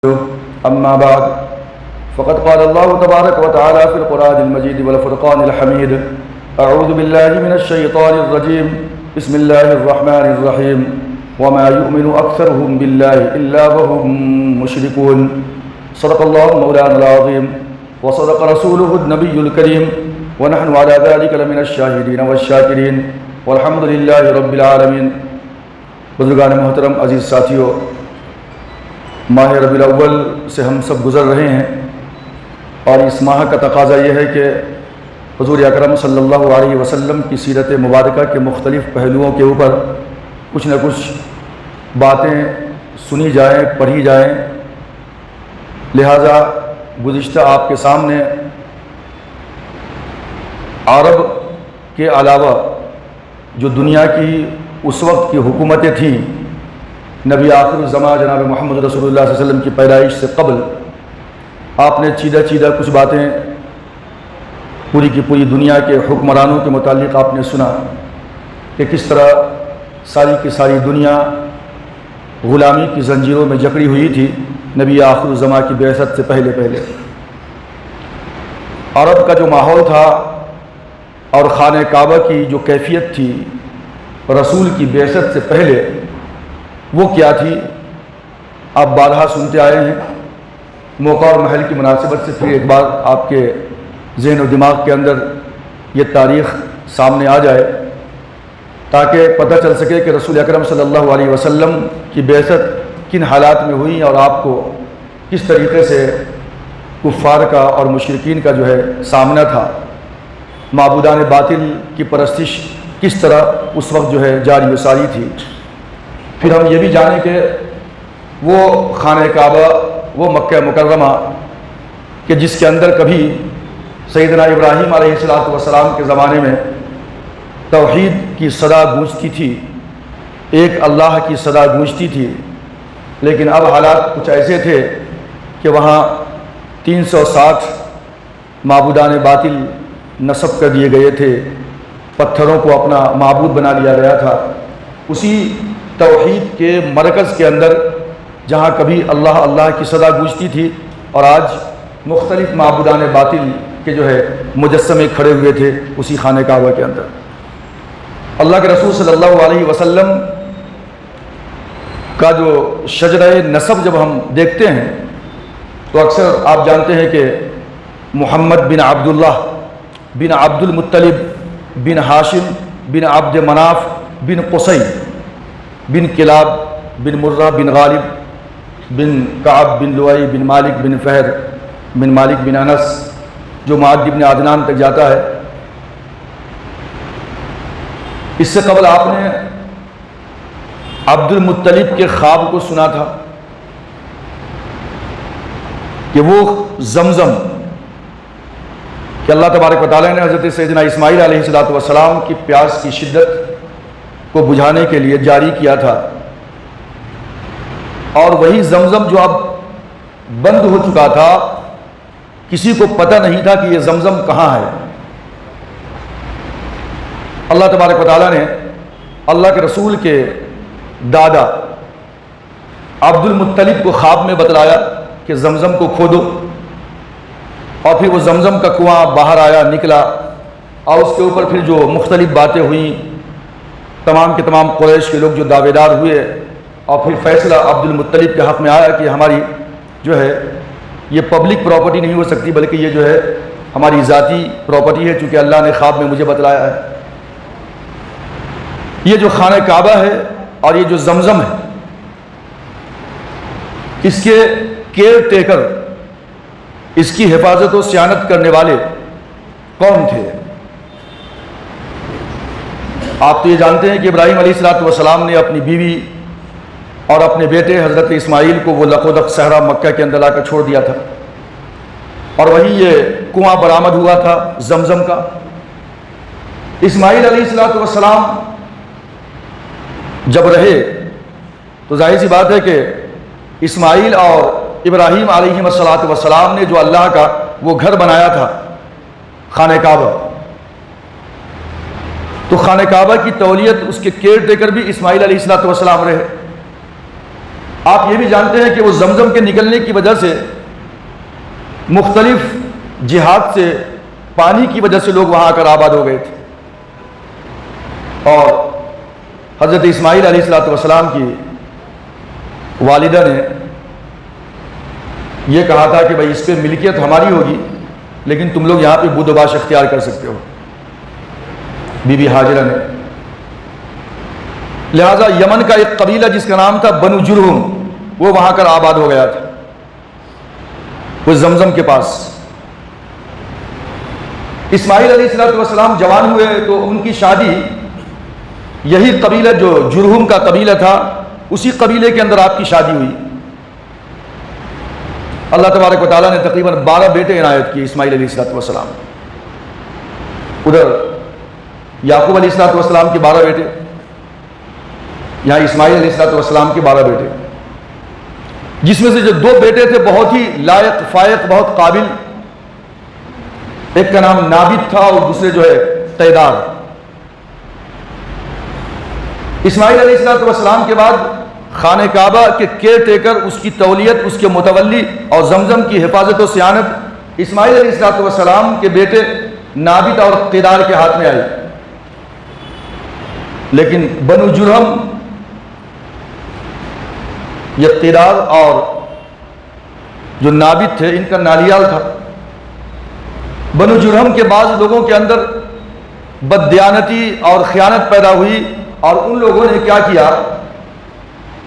أما بعد فقد قال الله تبارك وتعالى في القرآن المجيد والفرقان الحميد أعوذ بالله من الشيطان الرجيم بسم الله الرحمن الرحيم وما يؤمن أكثرهم بالله إلا وهم مشركون صدق الله مولانا العظيم وصدق رسوله النبي الكريم ونحن على ذلك لمن الشاهدين والشاكرين والحمد لله رب العالمين۔ بزرگان محترم، عزیز ساتھیو، ماہ ربیع الاول سے ہم سب گزر رہے ہیں اور اس ماہ کا تقاضا یہ ہے کہ حضور اکرم صلی اللہ علیہ وسلم کی سیرت مبارکہ کے مختلف پہلوؤں کے اوپر کچھ نہ کچھ باتیں سنی جائیں، پڑھی جائیں۔ لہٰذا گزشتہ آپ کے سامنے عرب کے علاوہ جو دنیا کی اس وقت کی حکومتیں تھیں، نبی آخر الزماں جناب محمد رسول اللہ صلی اللہ علیہ وسلم کی پیدائش سے قبل، آپ نے چیدہ کچھ باتیں پوری کی پوری دنیا کے حکمرانوں کے متعلق آپ نے سنا کہ کس طرح ساری کی ساری دنیا غلامی کی زنجیروں میں جکڑی ہوئی تھی نبی آخر الزماں کی بعثت سے پہلے۔ عرب کا جو ماحول تھا اور خانہ کعبہ کی جو کیفیت تھی رسول کی بعثت سے پہلے، وہ کیا تھی، آپ بارہا سنتے آئے ہیں۔ موقع اور محل کی مناسبت سے پھر ایک بار آپ کے ذہن و دماغ کے اندر یہ تاریخ سامنے آ جائے تاکہ پتہ چل سکے کہ رسول اکرم صلی اللہ علیہ وسلم کی بعثت کن حالات میں ہوئی اور آپ کو کس طریقے سے کفار کا اور مشرکین کا جو ہے سامنا تھا، معبودان باطل کی پرستش کس طرح اس وقت جو ہے جاری و ساری تھی۔ پھر ہم یہ بھی جانیں کہ وہ خانہ کعبہ، وہ مکہ مکرمہ کہ جس کے اندر کبھی سیدنا ابراہیم علیہ السلام کے زمانے میں توحید کی صدا گونجتی تھی، ایک اللہ کی صدا گونجتی تھی، لیکن اب حالات کچھ ایسے تھے کہ وہاں 360 معبودان باطل نصب کر دیے گئے تھے، پتھروں کو اپنا معبود بنا لیا گیا تھا۔ اسی توحید کے مرکز کے اندر جہاں کبھی اللہ کی صدا گونجتی تھی اور آج مختلف معبودان باطل کے جو ہے مجسمے کھڑے ہوئے تھے اسی خانہ کعبہ کے اندر۔ اللہ کے رسول صلی اللہ علیہ وسلم کا جو شجرہ نسب جب ہم دیکھتے ہیں تو اکثر آپ جانتے ہیں کہ محمد بن عبداللہ بن عبد المطلب بن ہاشم بن عبد مناف بن قصی بن کلاب بن مرہ بن غالب بن کعب بن لؤی بن مالک بن فہر بن مالک بن انس جو معد بن عدنان تک جاتا ہے۔ اس سے قبل آپ نے عبد المطلب کے خواب کو سنا تھا کہ وہ زمزم کہ اللہ تبارک و تعالیٰ نے حضرت سیدنا اسماعیل علیہ السلام کی پیاس کی شدت کو بجھانے کے لیے جاری کیا تھا، اور وہی زمزم جو اب بند ہو چکا تھا، کسی کو پتہ نہیں تھا کہ یہ زمزم کہاں ہے۔ اللہ تبارک و تعالیٰ نے اللہ کے رسول کے دادا عبد المطلب کو خواب میں بتلایا کہ زمزم کو کھودو، اور پھر وہ زمزم کا کنواں باہر آیا، نکلا، اور اس کے اوپر پھر جو مختلف باتیں ہوئیں، تمام کے تمام قریش کے لوگ جو دعوے دار ہوئے، اور پھر فیصلہ عبد المطلب کے حق میں آیا کہ ہماری جو ہے یہ پبلک پراپرٹی نہیں ہو سکتی، بلکہ یہ جو ہے ہماری ذاتی پراپرٹی ہے، چونکہ اللہ نے خواب میں مجھے بتلایا ہے۔ یہ جو خانہ کعبہ ہے اور یہ جو زمزم ہے، اس کے کیئر ٹیکر، اس کی حفاظت و صیانت کرنے والے کون تھے؟ آپ تو یہ جانتے ہیں کہ ابراہیم علیہ السلام نے اپنی بیوی اور اپنے بیٹے حضرت اسماعیل کو وہ لقودق صحرا مکہ کے اندر لا کر چھوڑ دیا تھا، اور وہیں یہ کنواں برآمد ہوا تھا زمزم کا۔ اسماعیل علیہ السلام جب رہے تو ظاہر سی بات ہے کہ اسماعیل اور ابراہیم علیہ السلام نے جو اللہ کا وہ گھر بنایا تھا خانہ کعبہ، تو خانہ کعبہ کی تولیت، اس کے کیئر ٹیکر بھی اسماعیل علیہ السلام رہے۔ آپ یہ بھی جانتے ہیں کہ وہ زمزم کے نکلنے کی وجہ سے مختلف جہات سے پانی کی وجہ سے لوگ وہاں آ کر آباد ہو گئے تھے، اور حضرت اسماعیل علیہ السلام کی والدہ نے یہ کہا تھا کہ بھائی اس پہ ملکیت ہماری ہوگی، لیکن تم لوگ یہاں پہ بود و باش اختیار کر سکتے ہو، بی بی ہاجرہ نے۔ لہذا یمن کا ایک قبیلہ جس کا نام تھا بنو جرہم، وہ وہاں کر آباد ہو گیا تھا، وہ زمزم کے پاس۔ اسماعیل علیہ السلام جوان ہوئے تو ان کی شادی یہی قبیلہ جو جرہم کا قبیلہ تھا، اسی قبیلے کے اندر آپ کی شادی ہوئی۔ اللہ تبارک و تعالیٰ نے تقریباً 12 بیٹے عنایت کیے اسماعیل علیہ السلام۔ ادھر یعقوب علیہ السلام کے 12 بیٹے، یہاں اسماعیل علیہ السلام کے 12 بیٹے، جس میں سے جو 2 بیٹے تھے بہت ہی لائق فائق، بہت قابل، ایک کا نام نابت تھا اور دوسرے جو ہے قیدار۔ اسماعیل علیہ السلام کے بعد خانہ کعبہ کے کیئر ٹیکر، اس کی تولیت، اس کے متولی اور زمزم کی حفاظت و صیانت اسماعیل علیہ السلام کے بیٹے نابت اور قیدار کے ہاتھ میں آئی۔ لیکن بنو جرہم، یہ قیدار اور جو نابت تھے، ان کا نالیال تھا۔ بنو جرہم کے بعض لوگوں کے اندر بددیانتی اور خیانت پیدا ہوئی، اور ان لوگوں نے کیا کیا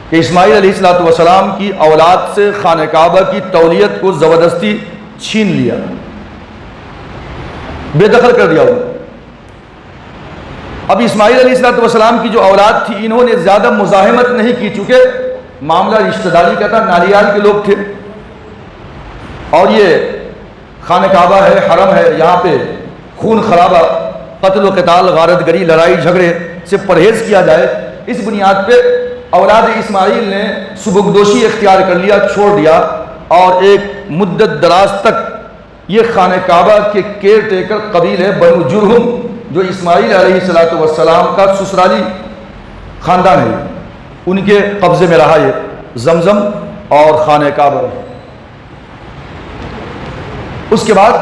کہ اسماعیل علیہ السلام کی اولاد سے خانہ کعبہ کی تولیت کو زبردستی چھین لیا، بے دخل کر دیا انہوں نے۔ اب اسماعیل علیہ السلام کی جو اولاد تھی، انہوں نے زیادہ مزاحمت نہیں کی، چونکہ معاملہ رشتہ داری کا تھا، نالیال کے لوگ تھے، اور یہ خانہ کعبہ ہے، حرم ہے، یہاں پہ خون خرابہ، قتل و قتال، غارت گری، لڑائی جھگڑے سے پرہیز کیا جائے۔ اس بنیاد پہ اولاد اسماعیل نے سبکدوشی اختیار کر لیا، چھوڑ دیا، اور ایک مدت دراز تک یہ خانہ کعبہ کے کیئر ٹیکر قبیلے بنو جرہم، جو اسماعیل علیہ السلام کا سسرالی خاندان ہے، ان کے قبضے میں رہا یہ زمزم اور خانہ کعبہ۔ اس کے بعد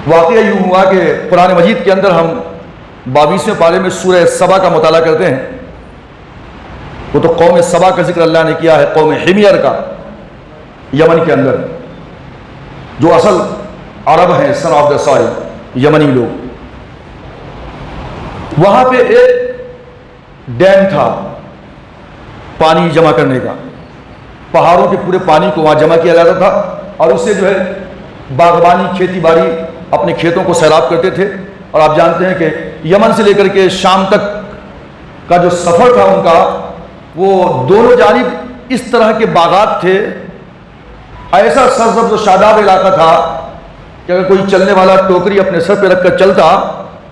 واقعہ یوں ہوا کہ قرآن مجید کے اندر ہم 22ویں پارے میں سورہ سبا کا مطالعہ کرتے ہیں، وہ تو قوم سبا کا ذکر اللہ نے کیا ہے، قوم حمیر کا، یمن کے اندر، جو اصل عرب ہیں، سن آف دا سوائل، یمنی لوگ۔ وہاں پہ ایک ڈیم تھا پانی جمع کرنے کا، پہاڑوں کے پورے پانی کو وہاں جمع کیا جاتا تھا، اور اس سے جو ہے باغبانی، کھیتی باڑی، اپنے کھیتوں کو سیراب کرتے تھے۔ اور آپ جانتے ہیں کہ یمن سے لے کر کے شام تک کا جو سفر تھا ان کا، وہ دونوں جانب اس طرح کے باغات تھے، ایسا سرسبز و شاداب علاقہ تھا کہ اگر کوئی چلنے والا ٹوکری اپنے سر پہ رکھ کر چلتا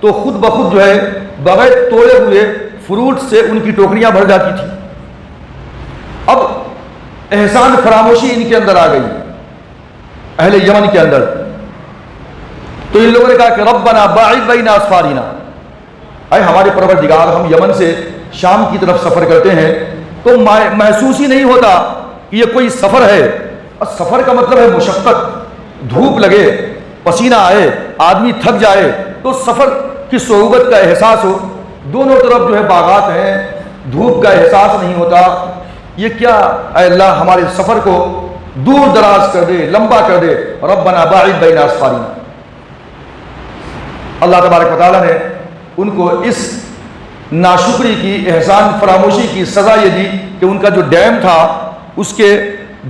تو خود بخود جو ہے بغیر توڑے ہوئے فروٹ سے ان کی ٹوکریاں بھر جاتی تھی۔ اب احسان فراموشی ان کے اندر آ گئی، اہل یمن کے اندر، تو ان لوگوں نے کہا کہ ربنا باعد بین اسفارنا، اے ہمارے پروردگار، ہم یمن سے شام کی طرف سفر کرتے ہیں تو محسوس ہی نہیں ہوتا کہ یہ کوئی سفر ہے۔ اور سفر کا مطلب ہے مشقت، دھوپ لگے، پسینہ آئے، آدمی تھک جائے تو سفر کی صعوبت کا احساس ہو، دونوں طرف جو ہے باغات ہیں، دھوپ کا احساس نہیں ہوتا۔ یہ کیا اے اللہ، ہمارے سفر کو دور دراز کر دے، لمبا کر دے، ربنا باعد بین اسفارنا۔ اللہ تبارک و تعالیٰ نے ان کو اس ناشکری کی، احسان فراموشی کی سزا یہ دی کہ ان کا جو ڈیم تھا، اس کے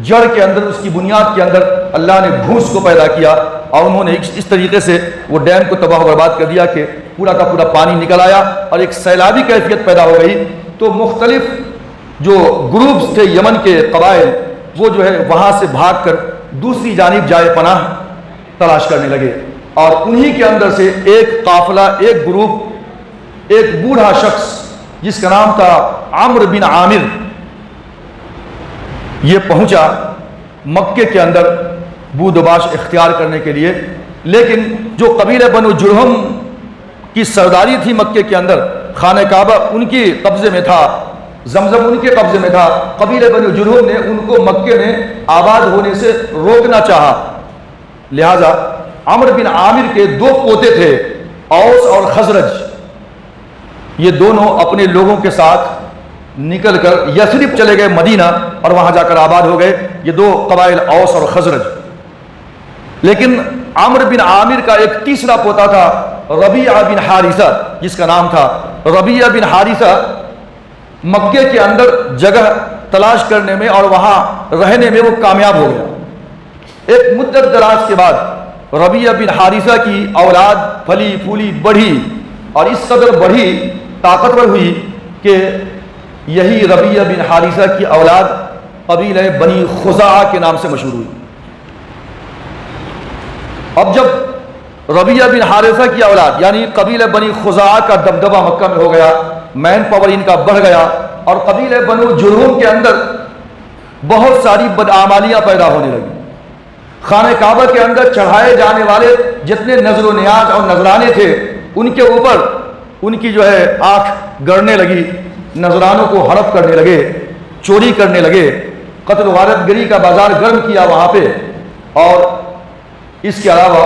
جڑ کے اندر، اس کی بنیاد کے اندر اللہ نے بھوس کو پیدا کیا، اور انہوں نے اس طریقے سے وہ ڈیم کو تباہ و برباد کر دیا کہ پورا کا پورا پانی نکل آیا اور ایک سیلابی کیفیت پیدا ہو گئی۔ تو مختلف جو گروپس تھے یمن کے قبائل، وہ جو ہے وہاں سے بھاگ کر دوسری جانب جائے پناہ تلاش کرنے لگے، اور انہی کے اندر سے ایک قافلہ، ایک گروپ، ایک بوڑھا شخص جس کا نام تھا عمرو بن عامر، یہ پہنچا مکے کے اندر بود و باش اختیار کرنے کے لیے۔ لیکن جو قبیلہ بنو جرہم کی سرداری تھی مکے کے اندر، خانہ کعبہ ان کی قبضے میں تھا، زمزم ان کے قبضے میں تھا. قبیلہ بنو جرہم نے ان کو مکے میں آباد ہونے سے روکنا چاہا. لہذا عمرو بن عامر کے 2 پوتے تھے، اوس اور خزرج. یہ دونوں اپنے لوگوں کے ساتھ نکل کر یثرب چلے گئے مدینہ اور وہاں جا کر آباد ہو گئے. یہ 2 قبائل اوس اور خزرج. لیکن عمرو بن عامر کا ایک تیسرا پوتا تھا ربیعہ بن حارثہ، جس کا نام تھا ربیعہ بن حارثہ. مکے کے اندر جگہ تلاش کرنے میں اور وہاں رہنے میں وہ کامیاب ہو گیا. ایک مدت دراز کے بعد ربیعہ بن حارثہ کی اولاد پھلی پھولی بڑھی اور اس قدر بڑھی، طاقتور ہوئی کہ یہی ربیعہ بن حارثہ کی اولاد قبیلہ بنی خزاعہ کے نام سے مشہور ہوئی. اب جب ربیعہ بن حارثہ کی اولاد یعنی قبیلہ بنی خزاعہ کا دبدبہ مکہ میں ہو گیا، مین پاور ان کا بڑھ گیا، اور قبیلہ بنو جرہم کے اندر بہت ساری بدعمالیاں پیدا ہونے لگی. خانہ کعبہ کے اندر چڑھائے جانے والے جتنے نذر و نیاز اور نذرانے تھے ان کے اوپر ان کی جو ہے آنکھ گڑنے لگی، نذرانوں کو ہڑپ کرنے لگے، چوری کرنے لگے، قتل و غارت گری کا بازار گرم کیا وہاں پہ. اور اس کے علاوہ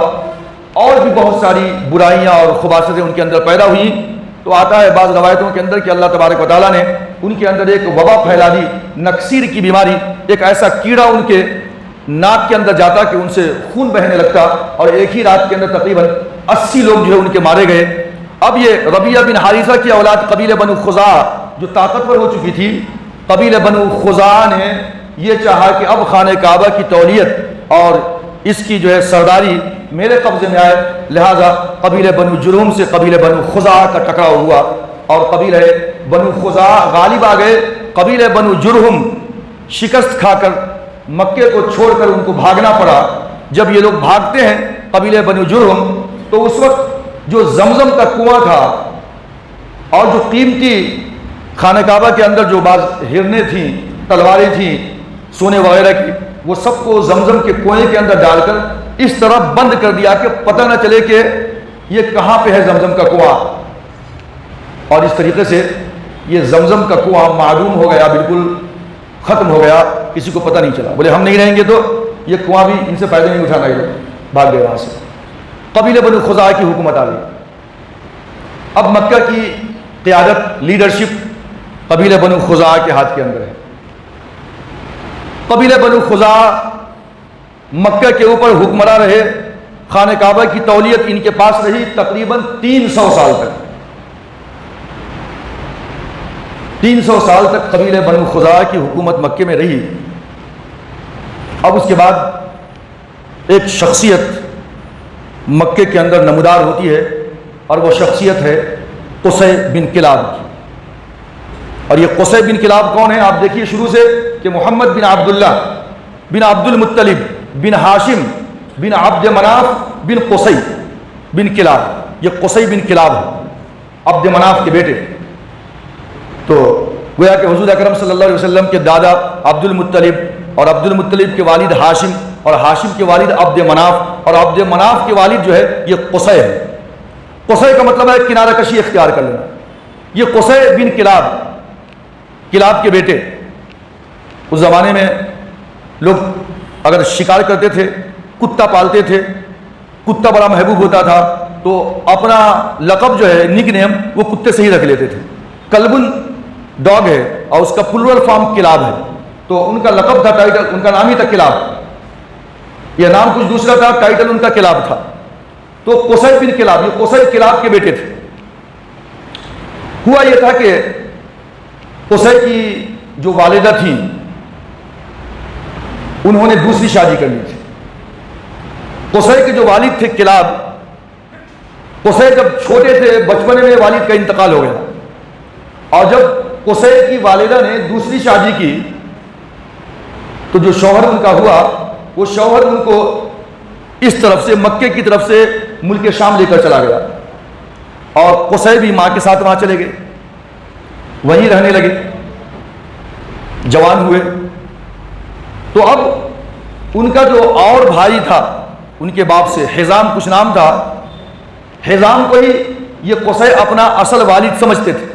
اور بھی بہت ساری برائیاں اور خباثتیں ان کے اندر پیدا ہوئیں. تو آتا ہے بعض روایتوں کے اندر کہ اللہ تبارک و تعالیٰ نے ان کے اندر ایک وبا پھیلا دی، نکسیر کی بیماری. ایک ایسا کیڑا ان کے ناک کے اندر جاتا کہ ان سے خون بہنے لگتا، اور ایک ہی رات کے اندر تقریباً 80 لوگ جو ہے ان کے مارے گئے. اب یہ ربیعہ بن حارثہ کی اولاد قبیلہ بنو خزاعہ جو طاقتور ہو چکی تھی، قبیلہ بنو خزاعہ نے یہ چاہا کہ اب خانہ کعبہ کی تولیت اور اس کی جو ہے سرداری میرے قبضے میں آئے. لہذا قبیلہ بنو جرہم سے قبیلہ بنو خزاعہ کا ٹکراؤ ہوا اور قبیلہ بنو خزاعہ غالب آ گئے. قبیلہ بنو جرہم شکست کھا کر مکے کو چھوڑ کر ان کو بھاگنا پڑا. جب یہ لوگ بھاگتے ہیں قبیلہ بنو جرہم، تو اس وقت جو زمزم کا کنواں تھا اور جو قیمتی خانہ کعبہ کے اندر جو بعض ہرنیں تھیں، تلواریں تھیں سونے وغیرہ کی، وہ سب کو زمزم کے کنویں کے اندر ڈال کر اس طرح بند کر دیا کہ پتہ نہ چلے کہ یہ کہاں پہ ہے زمزم کا کنواں. اور اس طریقے سے یہ زمزم کا کنواں معدوم ہو گیا، بالکل ختم ہو گیا، کسی کو پتہ نہیں چلا. بولے ہم نہیں رہیں گے تو یہ کنواں بھی ان سے فائدہ نہیں اٹھانا، یہ لوگ بھاگ گئے وہاں سے. قبیلہ بنو خزاعہ کی حکومت آ گئی. اب مکہ کی قیادت، لیڈرشپ قبیلہ بنو خزاعہ کے ہاتھ کے اندر ہے. قبیلہ بنو خزاعہ مکہ کے اوپر حکمراں رہے. خانہ کعبہ کی تولیت ان کے پاس رہی تقریباً 300 سال تک. 300 سال تک قبیلہ بنو خزاعہ کی حکومت مکے میں رہی. اب اس کے بعد ایک شخصیت مکے کے اندر نمودار ہوتی ہے اور وہ شخصیت ہے قصی بن کلاب کی. اور یہ قصی بن کلاب کون ہے؟ آپ دیکھیے شروع سے کہ محمد بن عبداللہ بن عبد المطلب بن ہاشم بن عبد مناف بن قصی بن کلاب. یہ قصی بن کلاب ہے، عبد مناف کے بیٹے. تو گویا کہ حضور اکرم صلی اللہ علیہ وسلم کے دادا عبد المطلب اور عبد المطلب کے والد ہاشم اور ہاشم کے والد عبد مناف اور عبد مناف کے والد جو ہے یہ قصی ہے. قصی کا مطلب ہے کنارہ کشی اختیار کر لینا. یہ قصی بن کلاب، کلاب کے بیٹے. اس زمانے میں لوگ اگر شکار کرتے تھے، کتا پالتے تھے، کتا بڑا محبوب ہوتا تھا، تو اپنا لقب جو ہے نک نیم وہ کتے سے ہی رکھ لیتے تھے. کلبن ڈاگ ہے اور اس کا پلورل فارم کلاب ہے، تو ان کا لقب تھا، ٹائٹل ان کا نام ہی تھا کلاب. یہ نام کچھ دوسرا تھا، ٹائٹل ان کا کلاب تھا. تو قصی بن کلاب، یہ قصی کلاب کے بیٹے تھے. ہوا یہ تھا کہ قصی کی جو والدہ تھیں انہوں نے دوسری شادی کر لی تھی. قصی کے جو والد تھے کلاب، قصی جب چھوٹے تھے بچپنے میں والد کا انتقال ہو گیا، اور جب قصی کی والدہ نے دوسری شادی کی تو جو شوہر ان کا ہوا وہ شوہر ان کو اس طرف سے مکے کی طرف سے ملک شام لے کر چلا گیا، اور قصی بھی ماں کے ساتھ وہاں چلے گئے، وہیں رہنے لگے. جوان ہوئے تو اب ان کا جو اور بھائی تھا ان کے باپ سے، حزام کچھ نام تھا، حزام کو ہی یہ قصی اپنا اصل والد سمجھتے تھے.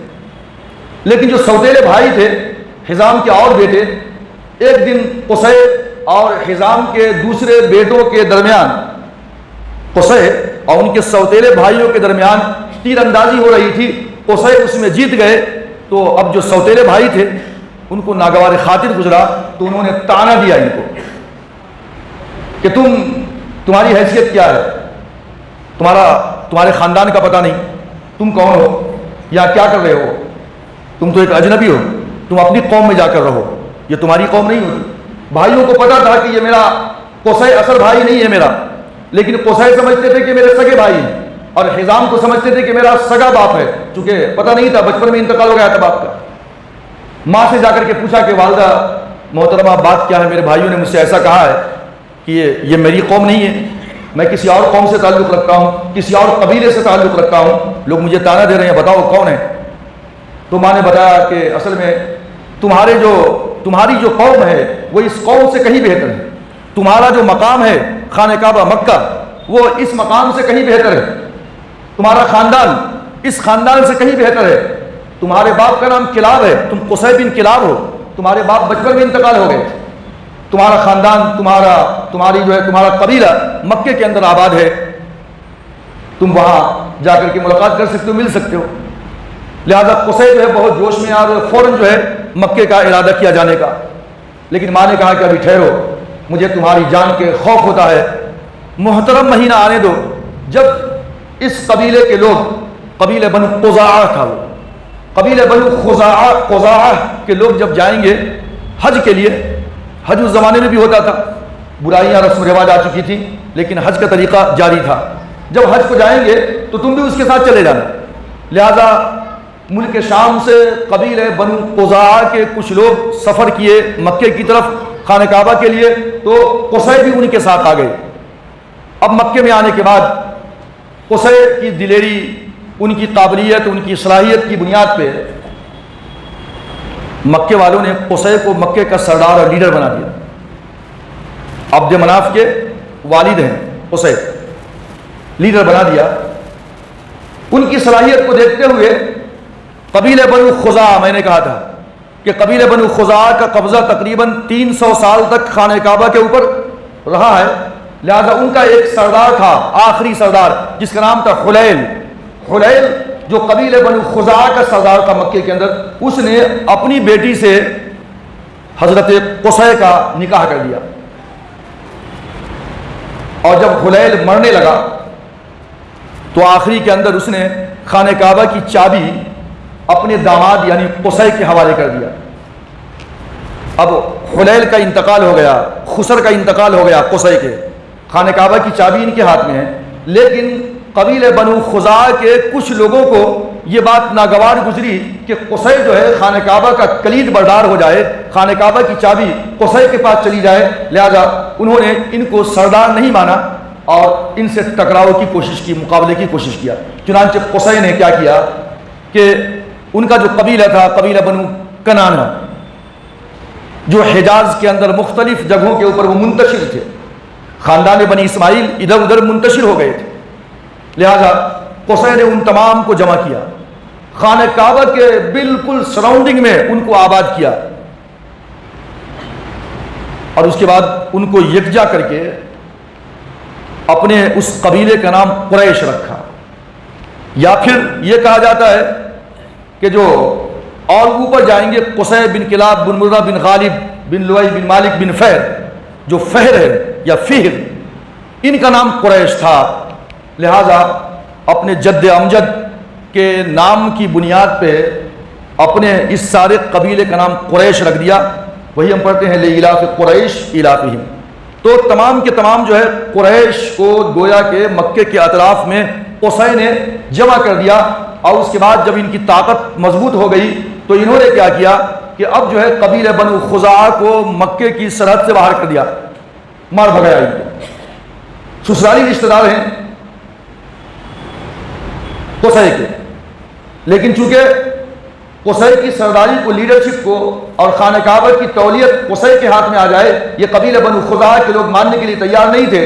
لیکن جو سوتیلے بھائی تھے حزام کے اور بیٹے، ایک دن قصی اور حزام کے دوسرے بیٹوں کے درمیان، قصی اور ان کے سوتیلے بھائیوں کے درمیان تیر اندازی ہو رہی تھی۔ قصی اس میں جیت گئے، تو اب جو سوتیلے بھائی تھے ان کو ناگوار خاطر گزرا، تو انہوں نے طعنہ دیا ان کو کہ تمہاری حیثیت کیا ہے، تمہارے خاندان کا پتہ نہیں، تم کون ہو یا کیا کر رہے ہو، تم تو ایک اجنبی ہو، تم اپنی قوم میں جا کر رہو، یہ تمہاری قوم نہیں ہوتی۔ بھائیوں کو پتا تھا کہ یہ میرا قصی اصل بھائی نہیں ہے میرا، لیکن قصی سمجھتے تھے کہ میرے سگے بھائی ہیں، اور حزام کو سمجھتے تھے کہ میرا سگا باپ ہے، چونکہ پتہ نہیں تھا، بچپن میں انتقال ہو گیا تھا باپ کا۔ ماں سے جا کر کے پوچھا کہ والدہ محترمہ بات کیا ہے، میرے بھائیوں نے مجھ سے ایسا کہا ہے کہ یہ میری قوم نہیں ہے، میں کسی اور قوم سے تعلق رکھتا ہوں، کسی اور قبیلے سے تعلق رکھتا ہوں، لوگ مجھے طعنہ دے رہے ہیں، بتاؤ کون ہے؟ تو ماں نے بتایا کہ اصل میں تمہاری جو قوم ہے وہ اس قوم سے کہیں بہتر ہے، تمہارا جو مقام ہے خانہ کعبہ مکہ وہ اس مقام سے کہیں بہتر ہے، تمہارا خاندان اس خاندان سے کہیں بہتر ہے، تمہارے باپ کا نام کلاب ہے، تم قصی بن کلاب ہو، تمہارے باپ بچپن میں انتقال ہو گئے، تمہارا خاندان تمہارا قبیلہ مکے کے اندر آباد ہے، تم وہاں جا کر کے ملاقات کر سکتے ہو، مل سکتے ہو۔ لہذا قصی جو ہے بہت جوش میں اور فوراً جو ہے مکے کا ارادہ کیا جانے کا، لیکن ماں نے کہا کہ ابھی ٹھہرو، مجھے تمہاری جان کے خوف ہوتا ہے، محترم مہینہ آنے دو جب اس قبیلے کے لوگ، قبیلہ بنو قزاعہ تھا وہ، قبیلہ بنو قزاعہ کے لوگ جب جائیں گے حج کے لیے، حج اس زمانے میں بھی ہوتا تھا، برائیاں رسم و رواج آ چکی تھی لیکن حج کا طریقہ جاری تھا، جب حج کو جائیں گے تو تم بھی اس کے ساتھ چلے جانا۔ لہذا ملک شام سے قبیلہ بنو قزاعہ کے کچھ لوگ سفر کیے مکے کی طرف خانہ کعبہ کے لیے، تو قصی بھی ان کے ساتھ آ گئے۔ اب مکے میں آنے کے بعد قصی کی دلیری، ان کی قابلیت، ان کی صلاحیت کی بنیاد پہ مکے والوں نے قصی کو مکے کا سردار اور لیڈر بنا دیا۔ عبد مناف کے والد ہیں قصی، لیڈر بنا دیا۔ ان کی صلاحیت کو دیکھتے ہوئے قبیلہ بنو خزاعہ، میں نے کہا تھا کہ قبیلہ بنو خزاعہ کا قبضہ تقریباً 300 سال تک خانہ کعبہ کے اوپر رہا ہے، لہذا ان کا ایک سردار تھا، آخری سردار، جس کا نام تھا حلیل جو قبیلہ بنو خزاعہ کا سردار تھا مکے کے اندر، اس نے اپنی بیٹی سے حضرت قصی کا نکاح کر دیا، اور جب حلیل مرنے لگا تو آخری کے اندر اس نے خانہ کعبہ کی چابی اپنے داماد یعنی قصی کے حوالے کر دیا۔ اب حلیل کا انتقال ہو گیا، خسر کا انتقال ہو گیا، قصی کے خانہ کعبہ کی چابی ان کے ہاتھ میں ہے، لیکن قبیلہ بنو خزاعہ کے کچھ لوگوں کو یہ بات ناگوار گزری کہ قصی جو ہے خانہ کعبہ کا کلید بردار ہو جائے، خانہ کعبہ کی چابی قصی کے پاس چلی جائے، لہذا انہوں نے ان کو سردار نہیں مانا اور ان سے ٹکراؤ کی کوشش کی، مقابلے کی کوشش کیا۔ چنانچہ قصی نے کیا کیا کہ ان کا جو قبیلہ تھا، قبیلہ بنو کنانہ، جو حجاز کے اندر مختلف جگہوں کے اوپر وہ منتشر تھے، خاندان بنی اسماعیل ادھر ادھر منتشر ہو گئے تھے، لہذا قصی نے ان تمام کو جمع کیا، خانہ کعبہ کے بالکل سراؤنڈنگ میں ان کو آباد کیا، اور اس کے بعد ان کو یکجا کر کے اپنے اس قبیلے کا نام قریش رکھا۔ یا پھر یہ کہا جاتا ہے کہ جو اور اوپر جائیں گے، قصی بن کلاب بن مرہ بن غالب بن لؤی بن مالک بن فہر، جو فہر ہے یا فہر، ان کا نام قریش تھا، لہذا اپنے جد امجد کے نام کی بنیاد پہ اپنے اس سارے قبیلے کا نام قریش رکھ دیا۔ وہی ہم پڑھتے ہیں لإلاف قریش ایلافہم، تو تمام کے تمام جو ہے قریش کو گویا کہ مکے کے اطراف میں قصی نے جمع کر دیا، اور اس کے بعد جب ان کی طاقت مضبوط ہو گئی تو انہوں نے کیا کیا کہ اب جو ہے قبیلہ بنو خزاعہ کو مکے کی سرحد سے باہر کر دیا، مار بھگایا ان کو۔ سسرالی رشتہ دار ہیں قصی کے، لیکن چونکہ قصی کی سرداری کو، لیڈرشپ کو اور خانہ کعبہ کی تولیت قصی کے ہاتھ میں آ جائے، یہ قبیلہ بنو خزاعہ کے لوگ ماننے کے لیے تیار نہیں تھے،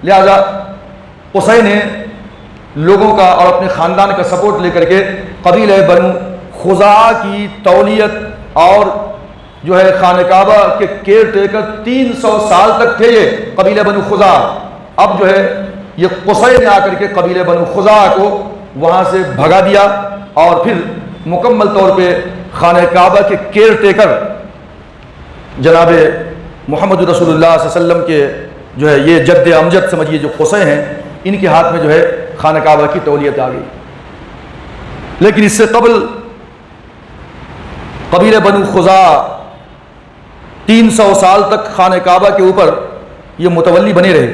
لہذا قصی نے لوگوں کا اور اپنے خاندان کا سپورٹ لے کر کے قبیلہ بنو خزاعہ کی تولیت اور جو ہے خانہ کعبہ کے کیئر ٹیکر 300 سال تک تھے یہ قبیلہ بنو خزاعہ۔ اب جو ہے یہ قصی نے آ کر کے قبیلہ بنو خزاعہ کو وہاں سے بھگا دیا اور پھر مکمل طور پہ خانہ کعبہ کے کیئر ٹیکر جناب محمد رسول اللہ صلی اللہ علیہ وسلم کے جو ہے یہ جد امجد سمجھیے جو قصی ہیں، ان کے ہاتھ میں جو ہے خانہ کعبہ کی تولیت آ گئی۔ لیکن اس سے قبل قبیلہ بنو خزاعہ 300 سال تک خانہ کعبہ کے اوپر یہ متولی بنے رہے،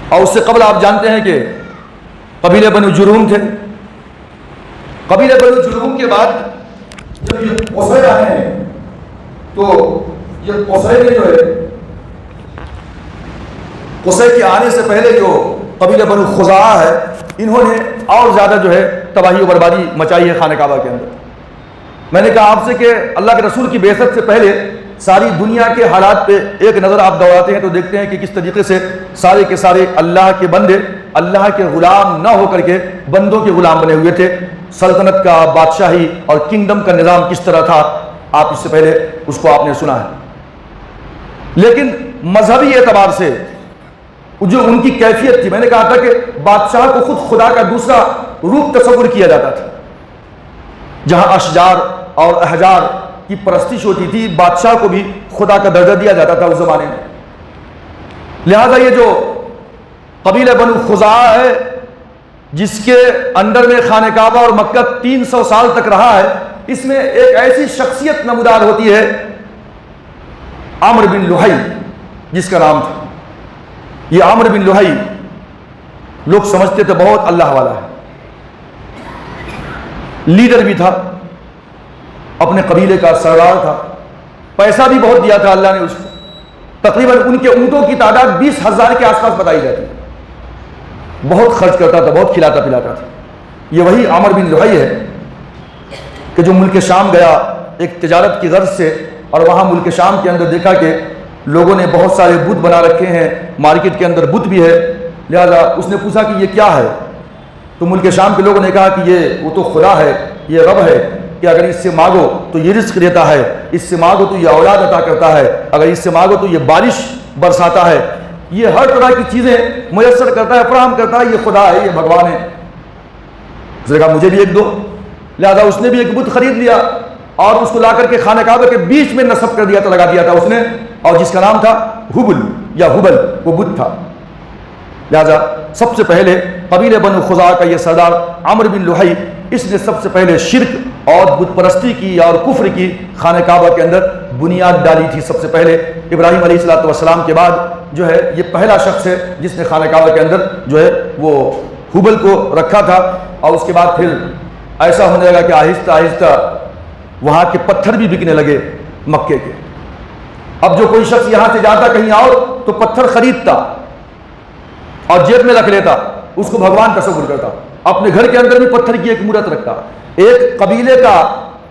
اور اس سے قبل آپ جانتے ہیں کہ قبیلہ بنو جرہم تھے۔ قبیلہ بنو جرہم کے بعد جب یہ قصی آئے ہیں تو یہ قصی نے جو ہے قصی کے آنے سے پہلے جو قبیلہ بنو خزاعہ ہے انہوں نے اور زیادہ جو ہے تباہی و بربادی مچائی ہے خانہ کعبہ کے اندر۔ میں نے کہا آپ سے کہ اللہ کے رسول کی بعثت سے پہلے ساری دنیا کے حالات پہ ایک نظر آپ دوڑاتے ہیں تو دیکھتے ہیں کہ کس طریقے سے سارے کے سارے اللہ کے بندے اللہ کے غلام نہ ہو کر کے بندوں کے غلام بنے ہوئے تھے۔ سلطنت کا، بادشاہی اور کنگڈم کا نظام کس طرح تھا آپ اس سے پہلے اس کو آپ نے سنا ہے۔ لیکن مذہبی اعتبار سے جو ان کی کیفیت تھی، میں نے کہا تھا کہ بادشاہ کو خود خدا کا دوسرا روپ تصور کیا جاتا تھا۔ جہاں اشجار اور احجار کی پرستش ہوتی تھی، بادشاہ کو بھی خدا کا درجہ دیا جاتا تھا اس زمانے میں۔ لہذا یہ جو قبیلہ بنو خزاعہ ہے جس کے انڈر میں خانہ کعبہ اور مکہ 300 سال تک رہا ہے، اس میں ایک ایسی شخصیت نمودار ہوتی ہے عمرو بن لحی جس کا نام تھا۔ یہ عمرو بن لحی لوگ سمجھتے تھے بہت اللہ والا ہے، لیڈر بھی تھا، اپنے قبیلے کا سردار تھا، پیسہ بھی بہت دیا تھا اللہ نے اس کو۔ تقریباً ان کے اونٹوں کی تعداد 20,000 کے آس پاس بتائی جاتی ہے۔ بہت خرچ کرتا تھا، بہت کھلاتا پلاتا تھا۔ یہ وہی عمرو بن لحی ہے کہ جو ملک شام گیا ایک تجارت کی غرض سے، اور وہاں ملک شام کے اندر دیکھا کہ لوگوں نے بہت سارے بت بنا رکھے ہیں، مارکیٹ کے اندر بت بھی ہے، لہذا اس نے پوچھا کہ یہ کیا ہے؟ تو ملک شام کے لوگوں نے کہا کہ یہ وہ تو خدا ہے، یہ رب ہے کہ اگر اس سے مانگو تو یہ رزق دیتا ہے، اس سے مانگو تو یہ اولاد عطا کرتا ہے، اگر اس سے مانگو تو یہ بارش برساتا ہے، یہ ہر طرح کی چیزیں میسر کرتا ہے، فراہم کرتا ہے، یہ خدا ہے، یہ بھگوان ہے۔ اس نے کہا مجھے بھی ایک دو، لہذا اس نے بھی ایک بت خرید لیا اور اس کو لا کر کے خانہ کعبہ کے بیچ میں نصب کر دیا تھا، لگا دیا تھا اس نے، اور جس کا نام تھا حبل یا حبل، وہ بت تھا۔ لہذا سب سے پہلے قبیلہ بنو خزاعہ کا یہ سردار عمرو بن لحی، اس نے سب سے پہلے شرک اور بت پرستی کی اور کفر کی خانہ کعبہ کے اندر بنیاد ڈالی تھی۔ سب سے پہلے ابراہیم علیہ السلام کے بعد جو ہے یہ پہلا شخص ہے جس نے خانہ کعبہ کے اندر جو ہے وہ حبل کو رکھا تھا، اور اس کے بعد پھر ایسا ہونے لگا کہ آہستہ آہستہ وہاں کے پتھر بھی بکنے لگے مکے کے۔ اب جو کوئی شخص یہاں سے جاتا کہیں اور تو پتھر خریدتا اور جیب میں رکھ لیتا، اس کو بھگوان تصور کرتا، اپنے گھر کے اندر بھی پتھر کی ایک مورت رکھتا۔ ایک قبیلے کا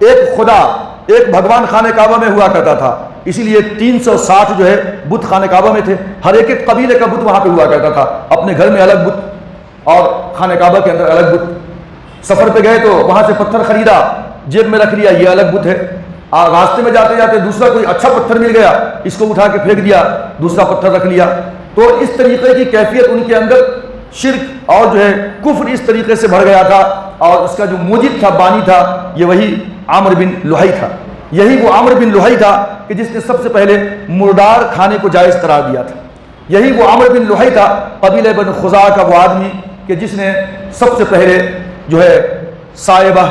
ایک خدا، ایک بھگوان خانہ کعبہ میں ہوا کرتا تھا، اسی لیے 360 جو ہے بت خانہ کعبہ میں تھے، ہر ایک قبیلے کا بت وہاں پہ ہوا کرتا تھا، اپنے گھر میں الگ بت اور خانہ کعبہ کے اندر الگ بت۔ سفر پہ گئے تو وہاں سے پتھر خریدا، جیب میں رکھ لیا، یہ الگ بت ہے۔ راستے میں جاتے جاتے دوسرا کوئی اچھا پتھر مل گیا، اس کو اٹھا کے پھینک دیا، دوسرا پتھر رکھ لیا۔ تو اس طریقے کی کیفیت ان کے اندر شرک اور جو ہے کفر اس طریقے سے بڑھ گیا تھا، اور اس کا جو موجد تھا، بانی تھا، یہ وہی عمرو بن لحی تھا۔ یہی وہ عمرو بن لحی تھا کہ جس نے سب سے پہلے مردار کھانے کو جائز قرار دیا تھا۔ یہی وہ عمرو بن لحی تھا قبیلہ بنو خزاعہ کا وہ آدمی کہ جس نے سب سے پہلے جو ہے صائبہ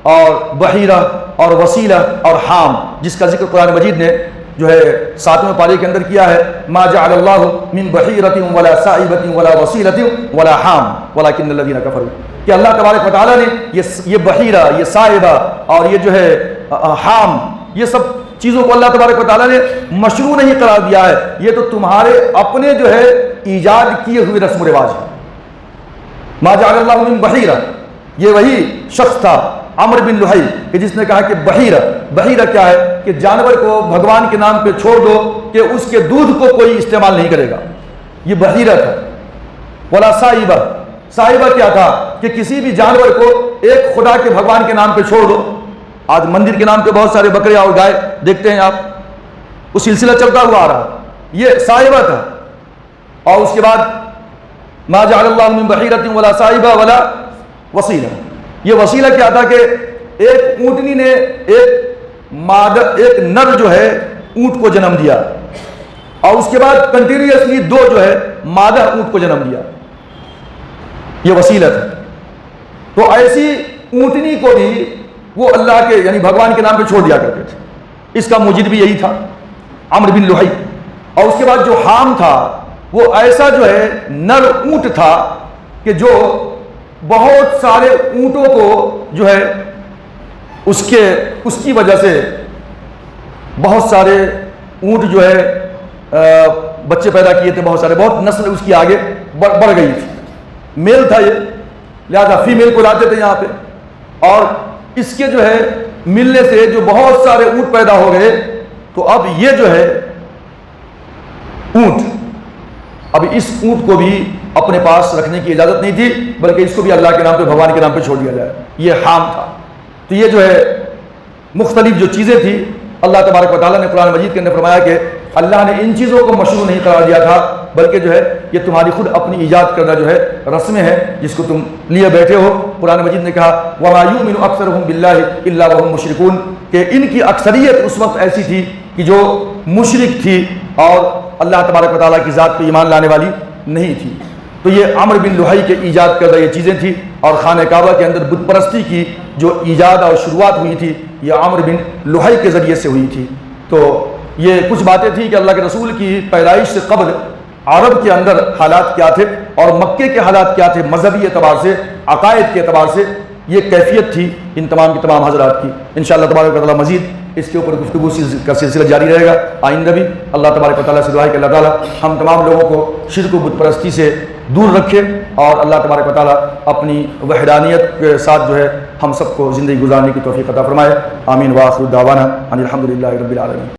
اور بحیرہ اور وسیلہ اور حام، جس کا ذکر قرآن مجید نے جو ہے 7ویں پارے کے اندر کیا ہے، ما جعل اللہ من بحیرۃ ولا صائبۃ ولا وسیلۃ ولا حام ولکن الذین کفروا، کہ اللہ تبارک و تعالیٰ نے یہ بحیرہ، یہ صائبہ اور یہ جو ہے حام، یہ سب چیزوں کو اللہ تبارک و تعالیٰ نے مشروع نہیں قرار دیا ہے، یہ تو تمہارے اپنے جو ہے ایجاد کیے ہوئے رسم و رواج ہیں۔ ما جعل اللہ من بحیرہ، یہ وہی شخص تھا عمرو بن لحی کہ جس نے کہا کہ بحیرہ کیا ہے کہ جانور کو بھگوان کے نام پہ چھوڑ دو کہ اس کے دودھ کو کوئی استعمال نہیں کرے گا، یہ بحیرہ تھا۔ ولا صائبہ، صاحبہ کیا تھا کہ کسی بھی جانور کو ایک خدا کے بھگوان کے نام پہ چھوڑ دو. آج مندر کے نام پہ بہت سارے بکرے اور گائے دیکھتے ہیں آپ, وہ سلسلہ چلتا ہوا آ رہا. یہ صاحبہ تھا. اور اس کے بعد ما جعل اللہ من بحیرۃ ولا صاحبہ ولا وسیلہ. یہ وسیلہ کیا تھا کہ ایک اونٹنی نے ایک نر جو ہے اونٹ کو جنم دیا, اور اس کے بعد کنٹینیوسلی 2 جو ہے مادہ اونٹ کو جنم دیا. یہ وسیلہ تھا. تو ایسی اونٹنی کو بھی وہ اللہ کے یعنی بھگوان کے نام پہ چھوڑ دیا کرتے تھے. اس کا موجد بھی یہی تھا, عمرو بن لحی. اور اس کے بعد جو حام تھا وہ ایسا جو ہے نر اونٹ تھا کہ جو بہت سارے اونٹوں کو جو ہے اس کی وجہ سے بہت سارے اونٹ جو ہے بچے پیدا کیے تھے, بہت نسل اس کی آگے بڑھ گئی تھی. میل تھا یہ, لہذا فیمیل کو لاتے تھے یہاں پہ, اور اس کے جو ہے ملنے سے جو بہت سارے اونٹ پیدا ہو گئے. تو اب یہ جو ہے اونٹ, اب اس اونٹ کو بھی اپنے پاس رکھنے کی اجازت نہیں تھی, بلکہ اس کو بھی اللہ کے نام پہ بھگوان کے نام پہ چھوڑ دیا جائے. یہ حام تھا. تو یہ جو ہے مختلف جو چیزیں تھیں, اللہ تبارک و تعالیٰ نے قرآن مجید کے اندر فرمایا کہ اللہ نے ان چیزوں کو مشروع نہیں قرار دیا تھا, بلکہ جو ہے یہ تمہاری خود اپنی ایجاد کردہ جو ہے رسمیں ہیں جس کو تم لیے بیٹھے ہو. قرآن مجید نے کہا وَمَا يُؤْمِنُ أَكْثَرُهُم بِاللَّهِ إِلَّا وَهُمْ مُشْرِكُونَ, کہ ان کی اکثریت اس وقت ایسی تھی کہ جو مشرک تھی اور اللہ تبارک و تعالیٰ کی ذات پہ ایمان لانے والی نہیں تھی. تو یہ عمرو بن لحی کے ایجاد کردہ یہ چیزیں تھیں, اور خانہ کعبہ کے اندر بت پرستی کی جو ایجاد اور شروعات ہوئی تھی یہ عمرو بن لحی کے ذریعے سے ہوئی تھی. تو یہ کچھ باتیں تھیں کہ اللہ کے رسول کی پیدائش سے قبل عرب کے اندر حالات کیا تھے اور مکے کے حالات کیا تھے, مذہبی اعتبار سے, عقائد کے اعتبار سے یہ کیفیت تھی ان تمام کی تمام حضرات کی. انشاءاللہ تبارک و تعالیٰ مزید اس کے اوپر گفتگو کا سلسلہ جاری رہے گا آئندہ بھی. اللہ تبارک و تعالیٰ سے دعا ہے کہ اللہ تعالیٰ ہم تمام لوگوں کو شرک و بت پرستی سے دور رکھے, اور اللہ تبارک و تعالیٰ اپنی وحدانیت کے ساتھ جو ہے ہم سب کو زندگی گزارنے کی توفیق عطا فرمائے. آمین. وآخر دعوانا ان الحمد للہ رب العالمین.